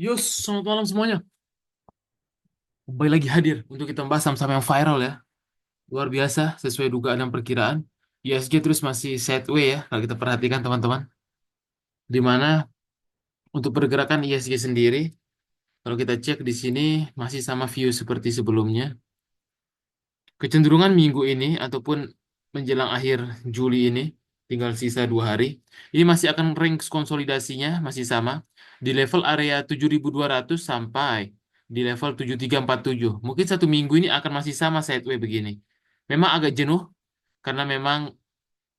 Yus, selamat malam semuanya. Kembali lagi hadir untuk kita membahas saham-saham yang viral ya. Luar biasa, sesuai dugaan dan perkiraan. ISG terus masih sideways ya, kalau kita perhatikan teman-teman. Di mana untuk pergerakan ISG sendiri, kalau kita cek di sini masih sama view seperti sebelumnya. Kecenderungan minggu ini ataupun menjelang akhir Juli ini, tinggal sisa 2 hari, ini masih akan range konsolidasinya masih sama di level area 7.200 sampai di level 7.347. Mungkin 1 minggu ini akan masih sama sideways begini. Memang agak jenuh karena memang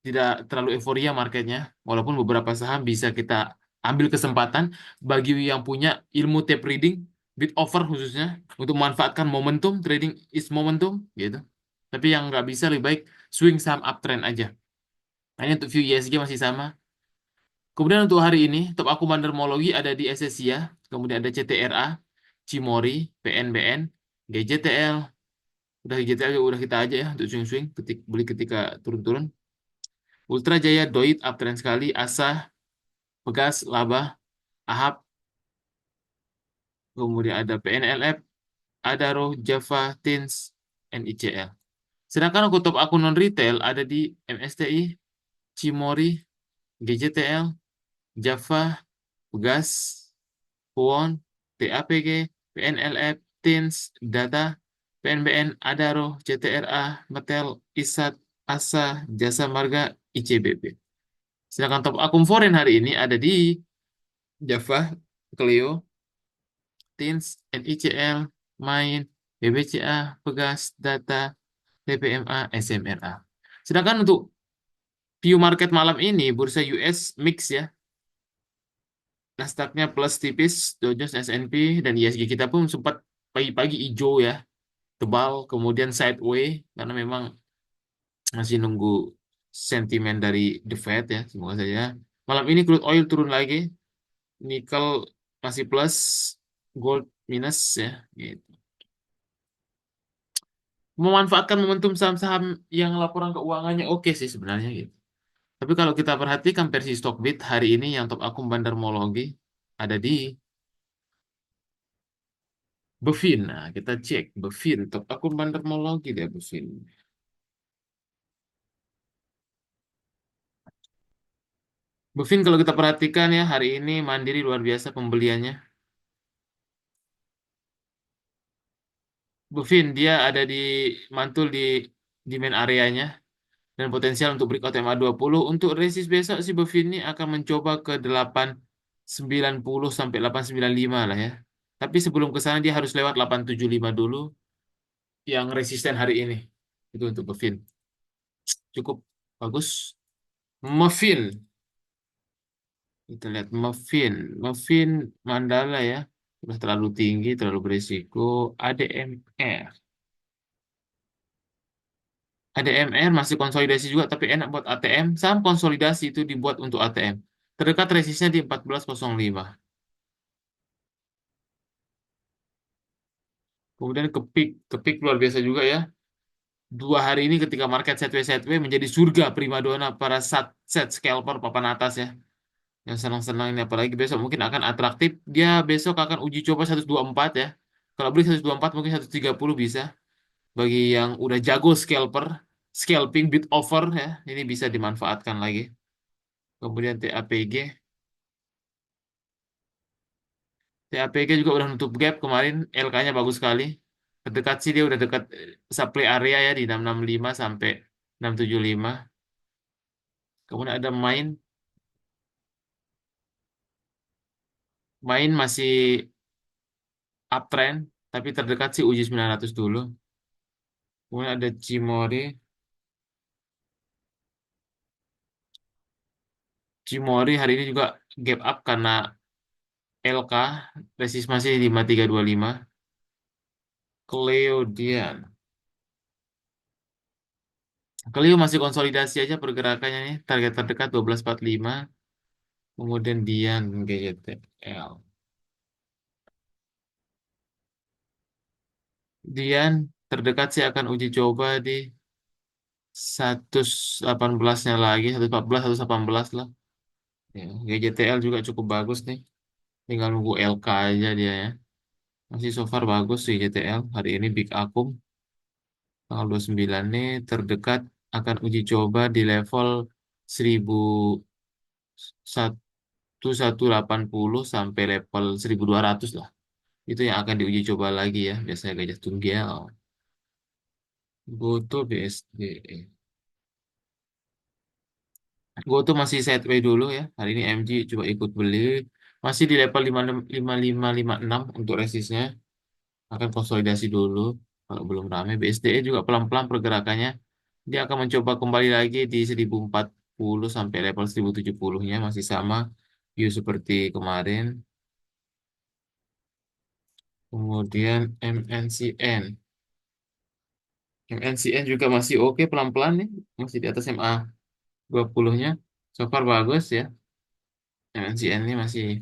tidak terlalu euforia marketnya, walaupun beberapa saham bisa kita ambil kesempatan bagi yang punya ilmu tape reading, bid offer khususnya, untuk memanfaatkan momentum, trading is momentum, gitu. Tapi yang nggak bisa lebih baik swing saham uptrend aja. Nah, ini untuk view ISG masih sama. Kemudian untuk hari ini, top aku bandermologi ada di SSIA, kemudian ada CTRA, Cimori, PNBN, GJTL, udah GJTL juga udah kita aja ya untuk swing-swing, beli ketika turun-turun. Ultra Jaya, Doit, uptrend sekali, Asa, Pegas, Laba, Ahap, kemudian ada PNLF, Adaro, Java, Tins, NICL. Sedangkan untuk top akun non-retail ada di MSTI, Cimori, GJTL, Java, Pegas, Puon, TAPG, PNLF, Tins, Data, PNBN, Adaro, CTRA, Metel, ISAT, ASA, Jasa Marga, ICBP. Sedangkan top akun foreign hari ini ada di Java, Clio, Tins, NICL, Main, BBCA, Pegas, Data, TPMA, SMRA. Sedangkan untuk view market malam ini, bursa US mix ya. Nasdaq-nya plus tipis, Dow Jones, S&P, dan ISG kita pun sempat pagi-pagi hijau ya, tebal, kemudian sideways, karena memang masih nunggu sentimen dari The Fed ya, semoga saja. Malam ini crude oil turun lagi, nikel masih plus, gold minus ya, gitu. Memanfaatkan momentum saham-saham yang laporan keuangannya oke sih sebenarnya gitu. Tapi kalau kita perhatikan versi Stockbit hari ini yang top akun bandarmologi ada di Bevin. Nah, kita cek Bevin, top akun bandarmologi dia Bevin. Bevin kalau kita perhatikan ya hari ini mandiri luar biasa pembeliannya. Bevin dia ada di mantul di main areanya dan potensial untuk breakout MA20. Untuk resist besok si Bevin ini akan mencoba ke 890 sampai 895 lah ya. Tapi sebelum ke sana dia harus lewat 875 dulu yang resisten hari ini. Itu untuk Bevin. Cukup bagus. Mevin. Kita lihat Mevin. Mevin Mandala ya. Sudah terlalu tinggi, terlalu berisiko. ADMR. ADMR masih konsolidasi juga, tapi enak buat ATM. Saham konsolidasi itu dibuat untuk ATM. Terdekat resistnya di 1405. Kemudian kepik luar biasa juga ya. 2 hari ini ketika market sideways menjadi surga primadona para set scalper papan atas ya. Yang senang-senang ini apalagi besok mungkin akan atraktif. Dia besok akan uji coba 124 ya. Kalau beli 124 mungkin 130 bisa. Bagi yang udah jago scalper, scalping bid over ya, ini bisa dimanfaatkan lagi. Kemudian TAPG. TAPG juga udah nutup gap kemarin, LK-nya bagus sekali. Terdekat sih dia udah dekat supply area ya di 665 sampai 675. Kemudian ada main masih uptrend, tapi terdekat sih uji 900 dulu. Kemudian ada Cimori. Cimori hari ini juga gap up karena LK, resist masih 5325. Cleodian. Clio masih konsolidasi aja pergerakannya nih. Target terdekat 1245. Kemudian Dian GJTL. Dian terdekat sih akan uji coba di 118-nya lagi. 114, 118 lah. Ya, GJTL juga cukup bagus nih. Tinggal nunggu LK aja dia ya. Masih so far bagus sih JTL. Hari ini Big Akum tanggal 29 nih terdekat akan uji coba di level 1180 sampai level 1200 lah. Itu yang akan diuji coba lagi ya. Biasanya Gajah Tunggal. Goto BSD. Goto masih sideways dulu ya. Hari ini MG coba ikut beli. Masih di level 5556 untuk resistnya. Akan konsolidasi dulu. Kalau belum ramai. BSDE juga pelan-pelan pergerakannya. Dia akan mencoba kembali lagi di 1040 sampai level 1070-nya. Masih sama. View seperti kemarin. Kemudian MNCN. MNCN juga masih oke pelan-pelan nih. Masih di atas MA 20-nya. So far bagus ya. MNCN ini masih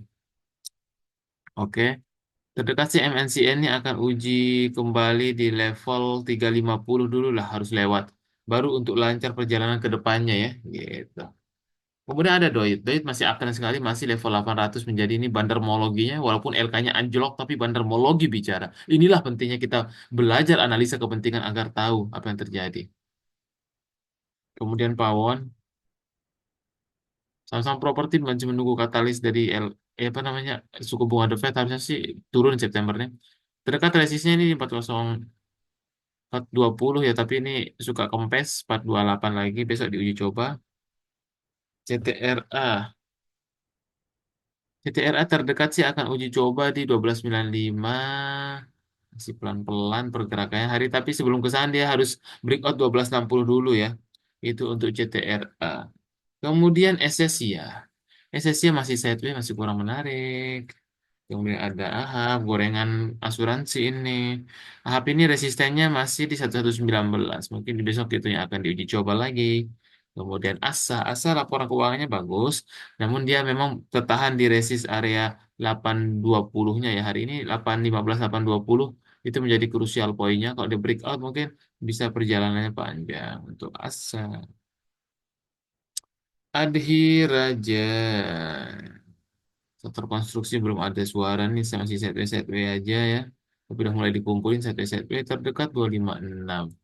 oke. Terdekat si MNCN ini akan uji kembali di level 350 dulu lah harus lewat. Baru untuk lancar perjalanan ke depannya ya. Gitu. Kemudian ada Doit. Doit masih akan sekali masih level 800 menjadi ini bandarmologinya. Walaupun LK-nya anjlok tapi bandarmologi bicara. Inilah pentingnya kita belajar analisa kepentingan agar tahu apa yang terjadi. Kemudian Pawon. Sama-sama properti masih menunggu katalis dari apa namanya suku bunga The Fed harusnya sih turun September nih. Terdekat resistnya ini 40420 ya, tapi ini suka kempes 428 lagi besok diuji coba. CTRA. CTRA terdekat sih akan uji coba di 1295. Masih pelan-pelan pergerakannya hari, tapi sebelum ke sana dia harus breakout 1260 dulu ya. Itu untuk CTRA. Kemudian SSI ya. SSI masih sideways, masih kurang menarik. Kemudian ada AHAB, gorengan asuransi ini. AHAB ini resistennya masih di 1119. Mungkin di besok itu yang akan diuji coba lagi. Kemudian ASA laporan keuangannya bagus. Namun dia memang tertahan di resist area 820-nya ya. Hari ini 815, 820 itu menjadi krusial poinnya. Kalau di breakout mungkin bisa perjalanannya panjang untuk ASA. Adhi Raja. Sektor konstruksi belum ada suara nih, saya masih setway aja ya. Tapi udah mulai dikumpulin setway terdekat 256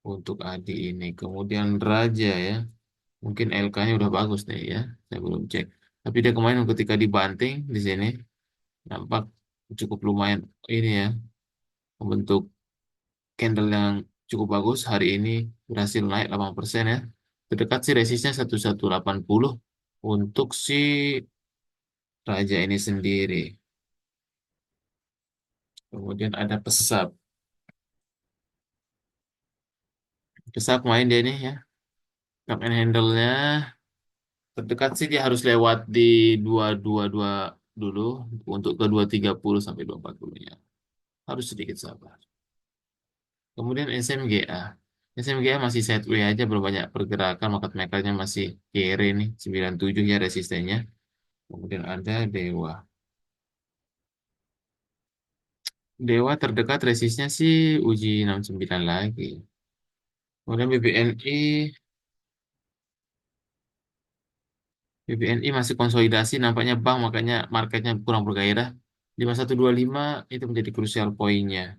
untuk Adi ini. Kemudian Raja ya, mungkin LK-nya udah bagus nih ya, saya belum cek. Tapi dia kemarin ketika dibanting di sini nampak cukup lumayan ini ya, membentuk candle yang cukup bagus. Hari ini berhasil naik 8% ya. Terdekat sih resistnya 1180 untuk si Raja ini sendiri. Kemudian ada pesat. Pesat main dia nih ya. Cup and handle-nya terdekat sih dia harus lewat di 222 dulu untuk ke 230 sampai 240-nya. Harus sedikit sabar. Kemudian SMGA. SMGA masih sideways aja, belum banyak pergerakan. Market maker-nya masih kere nih. 97 ya resistennya. Kemudian ada Dewa. Dewa terdekat resistnya sih uji 69 lagi. Kemudian BBNI masih konsolidasi, nampaknya bank, makanya marketnya kurang bergairah. 5125 itu menjadi krusial poinnya.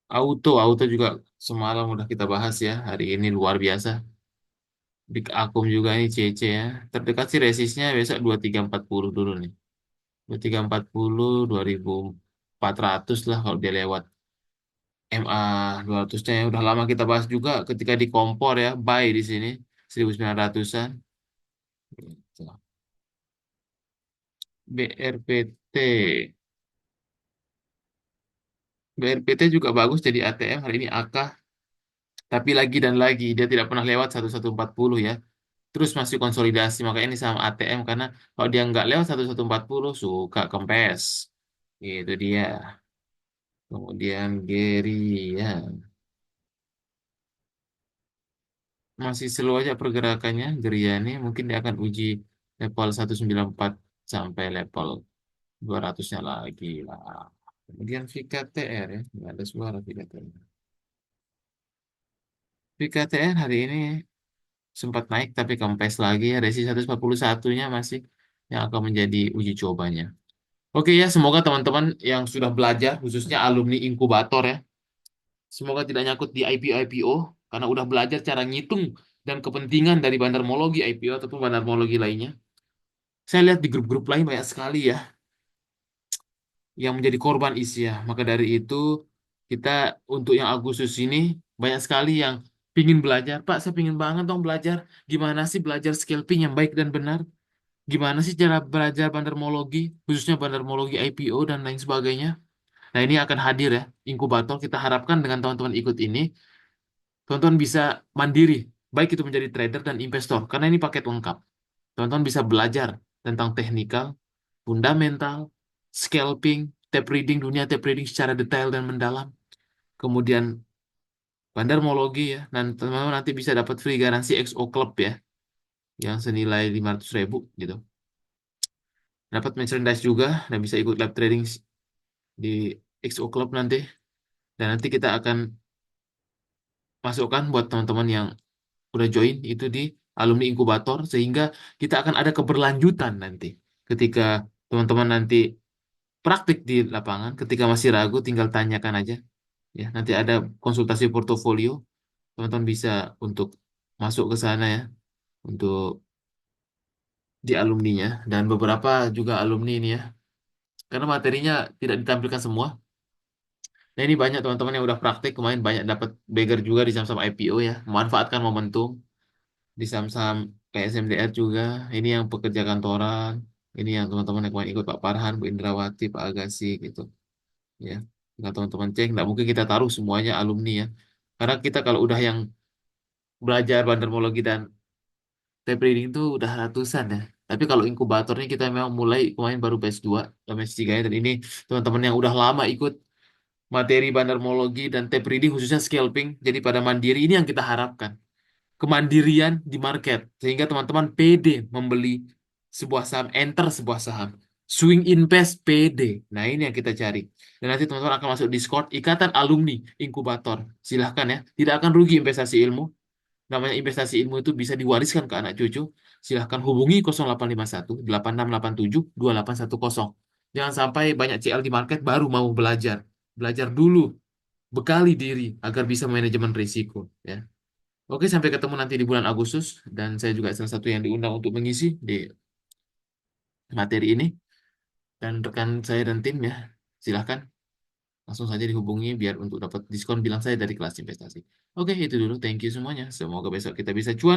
Auto juga semalam udah kita bahas ya. Hari ini luar biasa. Big Akum juga ini CC ya. Terdekat sih resistnya besok 2340 dulu nih. 2340, 2400 lah kalau dia lewat. MA 200-nya ya. Udah lama kita bahas juga ketika di kompor ya. Buy di sini. 1900-an. Gitu. BRPT. BRPT juga bagus jadi ATM hari ini AK, tapi lagi dan lagi dia tidak pernah lewat 1140 ya. Terus masih konsolidasi, makanya ini sama ATM karena kalau dia nggak lewat 1140 suka kempes. Itu dia. Kemudian Gary ya masih slow aja pergerakannya. Geriani mungkin dia akan uji level 194 sampai level 200-nya lagi lah. Kemudian VKTR ya, nggak ada suara VKTR. VKTR hari ini sempat naik tapi kempes lagi ya. Resi 141-nya masih yang akan menjadi uji cobanya. Oke ya, semoga teman-teman yang sudah belajar, khususnya alumni inkubator ya, semoga tidak nyangkut di IPO-IPO, karena udah belajar cara ngitung dan kepentingan dari bandarmologi IPO ataupun bandarmologi lainnya. Saya lihat di grup-grup lain banyak sekali ya yang menjadi korban ISIA. Maka dari itu, kita untuk yang Agustus ini banyak sekali yang pingin belajar. Pak, saya pingin banget dong belajar. Gimana sih belajar scalping yang baik dan benar? Gimana sih cara belajar bandarmologi, khususnya bandarmologi IPO dan lain sebagainya? Nah, ini akan hadir ya, inkubator. Kita harapkan dengan teman-teman ikut ini, teman-teman bisa mandiri, baik itu menjadi trader dan investor, karena ini paket lengkap. Teman-teman bisa belajar tentang teknikal, fundamental, scalping, tape reading, dunia tape reading secara detail dan mendalam. Kemudian bandarmologi ya, dan teman-teman nanti bisa dapat free garansi XO Club ya, yang senilai 500.000 gitu. Dapat merchandise juga dan bisa ikut live trading di XO Club nanti. Dan nanti kita akan masukkan buat teman-teman yang udah join itu di alumni inkubator sehingga kita akan ada keberlanjutan nanti. Ketika teman-teman nanti praktik di lapangan, ketika masih ragu tinggal tanyakan aja. Ya, nanti ada konsultasi portofolio, teman-teman bisa untuk masuk ke sana ya, untuk di alumninya dan beberapa juga alumni ini ya. Karena materinya tidak ditampilkan semua. Nah, ini banyak teman-teman yang udah praktik kemarin banyak dapat beggar juga di saham-saham IPO ya, memanfaatkan momentum di saham-saham kayak SMDR juga. Ini yang pekerja kantoran, ini yang teman-teman yang kemarin ikut Pak Farhan, Bu Indrawati, Pak Agassi gitu ya. Nah, teman-teman cek, nggak mungkin kita taruh semuanya alumni ya. Karena kita kalau udah yang belajar bandarmologi dan tape reading itu udah ratusan ya. Tapi kalau inkubatornya kita memang mulai kemarin baru batch 2 dan batch 3 ya. Dan ini teman-teman yang udah lama ikut materi bandarmologi dan tape reading khususnya scalping. Jadi pada mandiri ini yang kita harapkan. Kemandirian di market. Sehingga teman-teman pede membeli sebuah saham, enter sebuah saham. Swing invest PD. Nah ini yang kita cari. Dan nanti teman-teman akan masuk Discord Ikatan Alumni Inkubator. Silahkan ya. Tidak akan rugi investasi ilmu. Namanya investasi ilmu itu bisa diwariskan ke anak cucu. Silahkan hubungi 0851 8687 2810. Jangan sampai banyak CL di market baru mau belajar. Belajar dulu, bekali diri agar bisa manajemen risiko. Ya. Oke, sampai ketemu nanti di bulan Agustus. Dan saya juga salah satu yang diundang untuk mengisi di materi ini. Dan rekan saya dan tim ya, silahkan langsung saja dihubungi biar untuk dapat diskon bilang saya dari kelas investasi. Oke, itu dulu. Thank you semuanya. Semoga besok kita bisa cuan lagi.